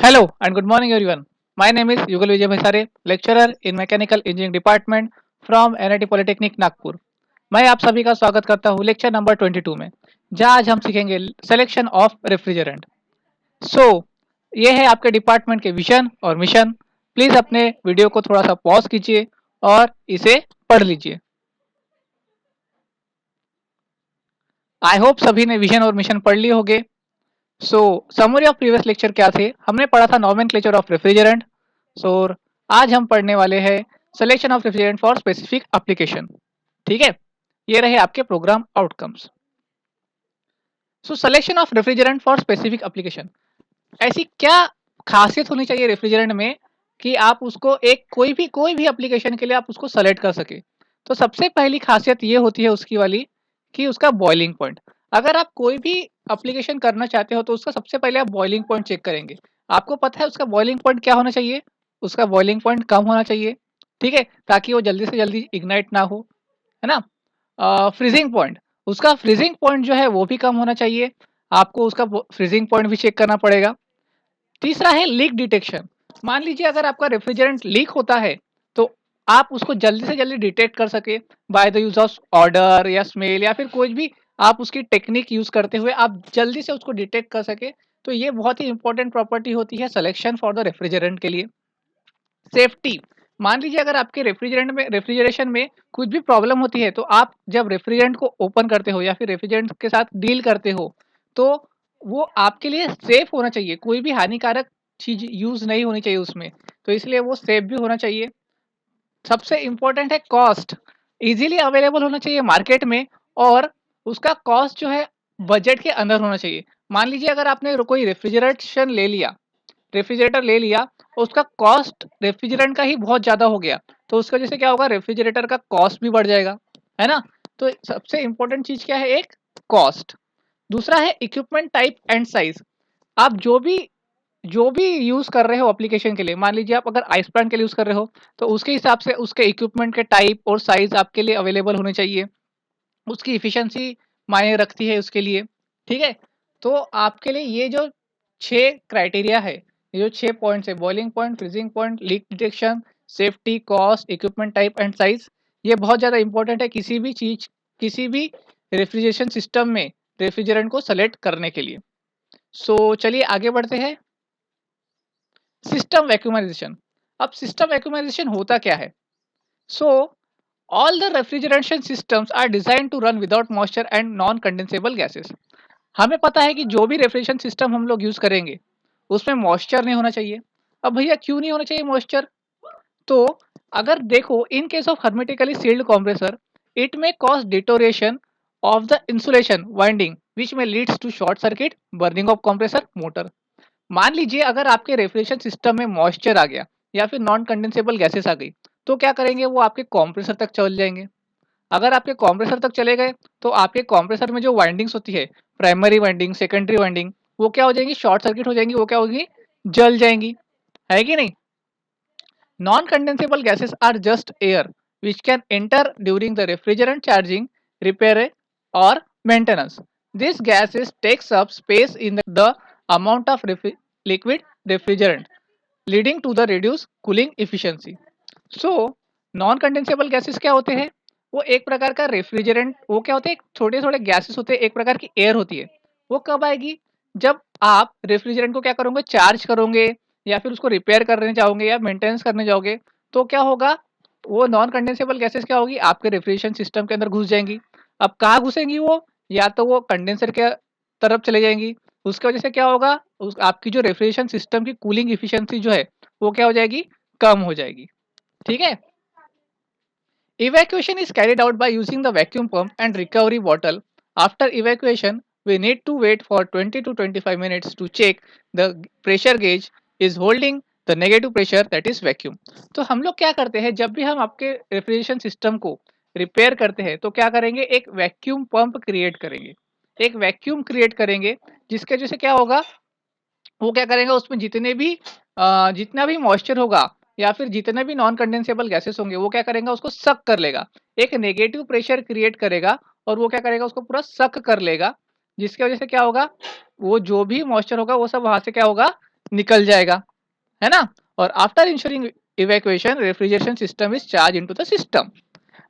Hello and good morning everyone. My name is Yugal Vijay Bhaisare, lecturer in Mechanical Engineering Department from NIT Polytechnic Nagpur. मैं आप सभी का स्वागत करता हूँ लेक्चर नंबर 22 में, जहाँ आज हम सीखेंगे सिलेक्शन ऑफ रेफ्रिजरेंट। सो ये है आपके डिपार्टमेंट के विजन और मिशन। प्लीज अपने वीडियो को थोड़ा सा पॉज कीजिए और इसे पढ़ लीजिए। आई होप सभी ने विजन और मिशन पढ़ लिए होंगे। सो समरी ऑफ प्रीवियस लेक्चर क्या थे? हमने पढ़ा था नॉमेनक्लेचर ऑफ रेफ्रिजरेंट। सो आज हम पढ़ने वाले हैं selection of refrigerant for specific application. ठीक है, ये रहे आपके program outcomes. So selection of refrigerant for specific application, ऐसी क्या खासियत होनी चाहिए रेफ्रिजरेंट में कि आप उसको एक कोई भी एप्लीकेशन के लिए आप उसको सेलेक्ट कर सके। तो सबसे पहली खासियत ये होती है उसकी वाली कि उसका बॉइलिंग पॉइंट। अगर आप कोई भी एप्लीकेशन करना चाहते हो तो उसका सबसे पहले आप बॉइलिंग पॉइंट चेक करेंगे। आपको पता है उसका बॉइलिंग पॉइंट क्या होना चाहिए? उसका बॉइलिंग पॉइंट कम होना चाहिए। ठीक है, ताकि वो जल्दी से जल्दी इग्नाइट ना हो, है ना? फ्रीजिंग पॉइंट, उसका फ्रीजिंग पॉइंट जो है वो भी कम होना चाहिए। आपको उसका फ्रीजिंग पॉइंट भी चेक करना पड़ेगा। तीसरा है लीक डिटेक्शन। मान लीजिए अगर आपका रेफ्रिजरेंट लीक होता है तो आप उसको जल्दी से जल्दी डिटेक्ट कर सके by the use of order या स्मेल या फिर कोई भी आप उसकी टेक्निक यूज करते हुए आप जल्दी से उसको डिटेक्ट कर सके। तो ये बहुत ही इंपॉर्टेंट प्रॉपर्टी होती है सिलेक्शन फॉर द रेफ्रिजरेंट के लिए। सेफ्टी, मान लीजिए अगर आपके रेफ्रिजरेशन में कुछ भी प्रॉब्लम होती है तो आप जब रेफ्रिजरेंट को ओपन करते हो या फिर रेफ्रिजरेंट के साथ डील करते हो तो वो आपके लिए सेफ होना चाहिए। कोई भी हानिकारक चीज यूज नहीं होनी चाहिए उसमें। तो इसलिए वो सेफ भी होना चाहिए। सबसे इम्पोर्टेंट है कॉस्ट, इजीली अवेलेबल होना चाहिए मार्केट में। और उसका कॉस्ट जो है बजट के अंदर होना चाहिए। मान लीजिए अगर आपने कोई रेफ्रिजरेटर ले लिया, उसका कॉस्ट रेफ्रिजरेंट का ही बहुत ज़्यादा हो गया, तो उसका जैसे क्या होगा, रेफ्रिजरेटर का कॉस्ट भी बढ़ जाएगा, है ना? तो सबसे इम्पोर्टेंट चीज़ क्या है? एक कॉस्ट। दूसरा है इक्विपमेंट टाइप एंड साइज़। आप जो भी यूज़ कर रहे हो एप्लीकेशन के लिए, मान लीजिए आप अगर आइस प्लांट के लिए यूज़ कर रहे हो, तो उसके हिसाब से उसके इक्विपमेंट के टाइप और साइज़ आपके लिए अवेलेबल होने चाहिए। उसकी एफिशिएंसी मायने रखती है उसके लिए, ठीक है? तो आपके लिए ये जो 6 क्राइटेरिया है, ये जो 6 पॉइंट्स है, boiling point, freezing point, leak detection, safety, cost, equipment type and size, ये बहुत ज़्यादा इंपॉर्टेंट है किसी भी रेफ्रिजरेशन सिस्टम में रेफ्रिजरेंट को सेलेक्ट करने के लिए। सो चलिए आगे बढ़ते हैं। System vacuumization. अब सिस्टम वैक्यूमाइजेशन होता क्या है? So all the refrigeration systems are design to run without moisture and non condensable gases. हमें पता है कि जो भी रेफ्रिजरेशन सिस्टम हम लोग यूज करेंगे उसमें मॉइस्चर नहीं होना चाहिए। अब भैया क्यों नहीं होना चाहिए मॉइस्चर? तो अगर देखो, in case of hermetically sealed compressor, it may cause deterioration of the insulation winding which may leads to short circuit burning of compressor motor। मान लीजिए अगर आपके रेफ्रिजरेशन सिस्टम में मॉइस्चर आ गया या फिर नॉन कंडेंसेबल गैसेस आ गई, तो क्या करेंगे? वो आपके कॉम्प्रेसर तक चल जाएंगे। अगर आपके कॉम्प्रेसर तक चले गए तो आपके कॉम्प्रेसर में जो वाइंडिंग्स होती है, प्राइमरी वाइंडिंग, सेकेंडरी वाइंडिंग, वो क्या हो जाएंगी? शॉर्ट सर्किट हो जाएंगी, वो क्या होगी? जल जाएंगी, है कि नहीं? Non condensable gases are just air which can enter during the refrigerant charging, repair और maintenance. This gases takes up space in the amount of liquid refrigerant leading to the reduce cooling efficiency. So non condensable gases क्या होते हैं? वो एक प्रकार का refrigerant, वो क्या होते हैं? छोटे छोटे गैसेस होते हैं, एक प्रकार की एयर होती है। वो कब आएगी? जब आप रेफ्रिजरेंट को क्या करोगे? चार्ज करोगे या फिर उसको रिपेयर करने जाओगे या मेंटेनेंस करने जाओगे, तो क्या होगा? वो नॉन कंडेंसेबल गैसेस क्या होगी? आपके रेफ्रिजरेशन सिस्टम के अंदर घुस जाएंगी। अब कहाँ घुसेंगी वो? या तो वो कंडेंसर के तरफ चले जाएंगी। उसकी वजह से क्या होगा? आपकी जो रेफ्रिजरेशन सिस्टम की कूलिंग इफिशियंसी जो है वो क्या हो जाएगी? कम हो जाएगी। ठीक है? Evacuation is carried out by using the vacuum pump and recovery bottle. After evacuation, we need to wait for 20 to 25 minutes to check the pressure gauge is holding the negative pressure, that is vacuum। तो हम लोग क्या करते हैं, जब भी हम आपके रेफ्रिजरेशन सिस्टम को रिपेयर करते हैं तो क्या करेंगे? एक वैक्यूम पंप क्रिएट करेंगे। एक वैक्यूम क्रिएट करेंगे जिसके वजह से क्या होगा? वो क्या करेगा? उसमें जितना भी मॉइस्चर होगा या फिर जितने भी नॉन कंडेंसेबल गैसेस होंगे वो क्या करेगा? उसको सक कर लेगा। एक नेगेटिव प्रेशर क्रिएट करेगा और वो क्या करेगा? उसको पूरा सक कर लेगा, जिसकी वजह से क्या होगा? वो जो भी मॉइस्चर होगा वो सब वहां से क्या होगा? निकल जाएगा, है ना। और after ensuring evacuation refrigeration system is charge into the system.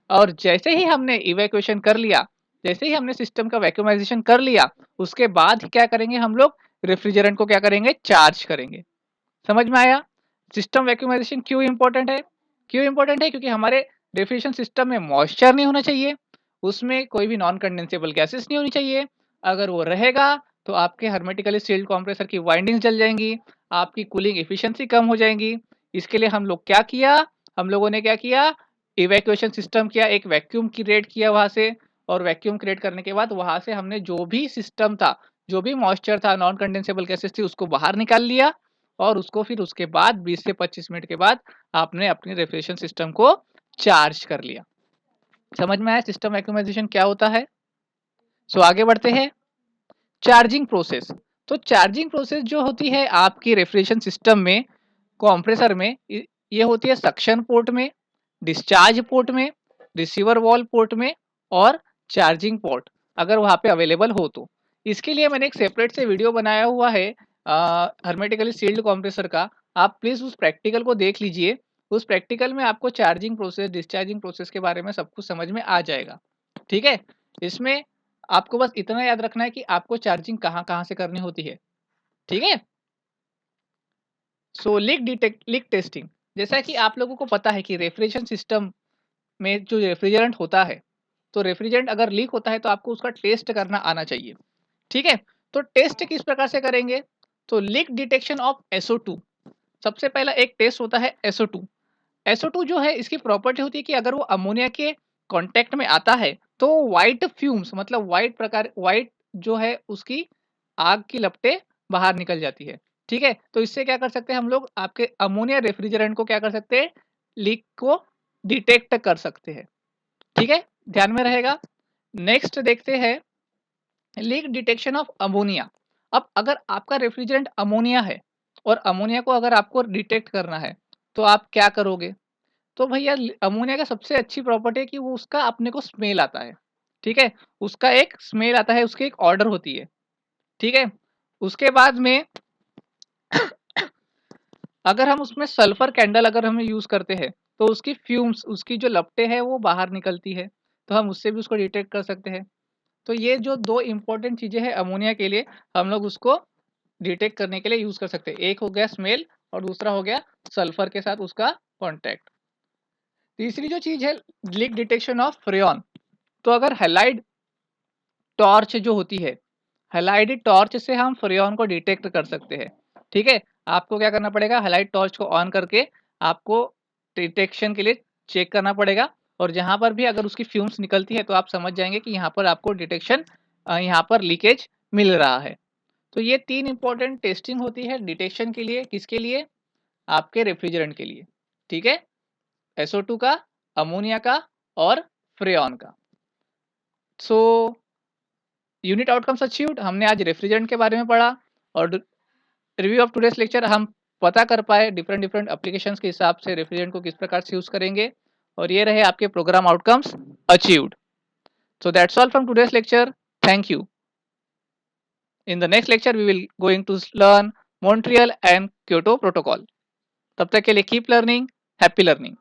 और जैसे ही हमने इवैक्यूएशन कर लिया, जैसे ही हमने सिस्टम का वैक्यूमाइजेशन कर लिया, उसके बाद क्या करेंगे हम लोग, रेफ्रिजरेंट को क्या करेंगे, चार्ज करेंगे। समझ में आया? सिस्टम वैक्यूमाइजेशन क्यों इंपॉर्टेंट है? क्यों इंपॉर्टेंट है? क्योंकि हमारे रेफ्रिजरेशन सिस्टम में मॉइस्चर नहीं होना चाहिए, उसमें कोई भी नॉन कंडेंसेबल गैसेस नहीं होनी चाहिए। अगर वो रहेगा तो आपके हर्मेटिकली सील्ड कंप्रेसर की वाइंडिंग्स जल जाएंगी, आपकी कूलिंग एफिशिएंसी कम हो जाएंगी। इसके लिए हम लोग क्या किया, हम लोगों ने क्या किया, इवैक्यूएशन सिस्टम किया, एक वैक्यूम क्रिएट किया वहां से। और वैक्यूम क्रिएट करने के बाद वहां से हमने जो भी सिस्टम था, जो भी मॉइस्चर था, नॉन कंडेंसेबल गैसेस थी, उसको बाहर निकाल लिया। और उसको फिर उसके बाद 20 से 25 मिनट के बाद आपने अपने रेफ्रिजरेशन सिस्टम को चार्ज कर लिया। समझ में आया सिस्टम वैक्यूमाइजेशन क्या होता है? सो आगे बढ़ते हैं। Charging process. तो चार्जिंग प्रोसेस जो होती है आपकी रेफ्रिजरेशन सिस्टम में, कंप्रेसर में, ये होती है सक्शन पोर्ट में, डिस्चार्ज पोर्ट में, रिसीवर वॉल पोर्ट में और चार्जिंग पोर्ट अगर वहाँ पे अवेलेबल हो तो। इसके लिए मैंने एक सेपरेट से वीडियो बनाया हुआ है हर्मेटिकली सील्ड कंप्रेसर का। आप प्लीज़ उस प्रैक्टिकल को देख लीजिए। उस प्रैक्टिकल में आपको चार्जिंग प्रोसेस, डिस्चार्जिंग प्रोसेस के बारे में सब कुछ समझ में आ जाएगा। ठीक है? इसमें आपको बस इतना याद रखना है कि आपको चार्जिंग कहाँ-कहाँ से करनी होती है। ठीक है? सो लीक टेस्टिंग। जैसा कि आप लोगों को पता है कि रेफ्रिजरेशन सिस्टम में जो रेफ्रिजरेंट होता है, तो रेफ्रिजरेंट अगर लीक होता है तो आपको उसका टेस्ट करना आना चाहिए। ठीक है? तो टेस्ट किस प्रकार से करेंगे? तो लीक डिटेक्शन ऑफ SO2। सबसे पहला एक टेस्ट होता है SO2। SO2 जो है इसकी प्रॉपर्टी होती है कि अगर वो अमोनिया के कांटेक्ट में आता है तो व्हाइट फ्यूम्स, मतलब व्हाइट जो है उसकी आग की लपटें बाहर निकल जाती है। ठीक है? तो इससे क्या कर सकते हैं हम लोग, आपके अमोनिया रेफ्रिजरेंट को क्या कर सकते हैं, लीक को डिटेक्ट कर सकते हैं। ठीक है? ध्यान में रहेगा। नेक्स्ट देखते हैं लीक डिटेक्शन ऑफ अमोनिया। अब अगर आपका रेफ्रिजरेंट अमोनिया है और अमोनिया को अगर आपको डिटेक्ट करना है तो आप क्या करोगे? तो भैया अमोनिया का सबसे अच्छी प्रॉपर्टी है कि वो उसका अपने को स्मेल आता है। ठीक है? उसका एक स्मेल आता है, उसकी एक ऑर्डर होती है। ठीक है? उसके बाद में अगर हम उसमें सल्फर कैंडल अगर हम यूज़ करते हैं तो उसकी फ्यूम्स, उसकी जो लपटें हैं वो बाहर निकलती है। तो हम उससे भी उसको डिटेक्ट कर सकते हैं। तो ये जो 2 इम्पोर्टेंट चीज़ें हैं अमोनिया के लिए, हम लोग उसको डिटेक्ट करने के लिए यूज़ कर सकते हैं। एक हो गया स्मेल और दूसरा हो गया सल्फर के साथ उसका कॉन्टैक्ट। तीसरी जो चीज़ है लीक डिटेक्शन ऑफ फ्रेयॉन। तो अगर हैलाइड टॉर्च जो होती है, हैलाइड टॉर्च से हम फ्रेयॉन को डिटेक्ट कर सकते हैं। ठीक है? आपको क्या करना पड़ेगा, हैलाइड टॉर्च को ऑन करके आपको डिटेक्शन के लिए चेक करना पड़ेगा। और जहाँ पर भी अगर उसकी फ्यूम्स निकलती है तो आप समझ जाएँगे कि यहाँ पर आपको डिटेक्शन यहाँ पर लीकेज मिल रहा है। तो ये 3 इम्पोर्टेंट टेस्टिंग होती है डिटेक्शन के लिए, किसके लिए? आपके रेफ्रिजरेंट के लिए। ठीक है? SO2 का, अमोनिया का और फ्रेयॉन का। सो यूनिट आउटकम्स अचीव्ड, हमने आज रेफ्रिजरेंट के बारे में पढ़ा। और रिव्यू ऑफ टुडेस लेक्चर हम पता कर पाए डिफरेंट डिफरेंट एप्लीकेशंस के हिसाब से रेफ्रिजरेंट को किस प्रकार से यूज़ करेंगे। और ये रहे आपके program outcomes achieved. So that's all from today's lecture. Thank you. In the next lecture we will going to learn Montreal and Kyoto protocol. तब तक के लिए कीप लर्निंग, हैप्पी लर्निंग।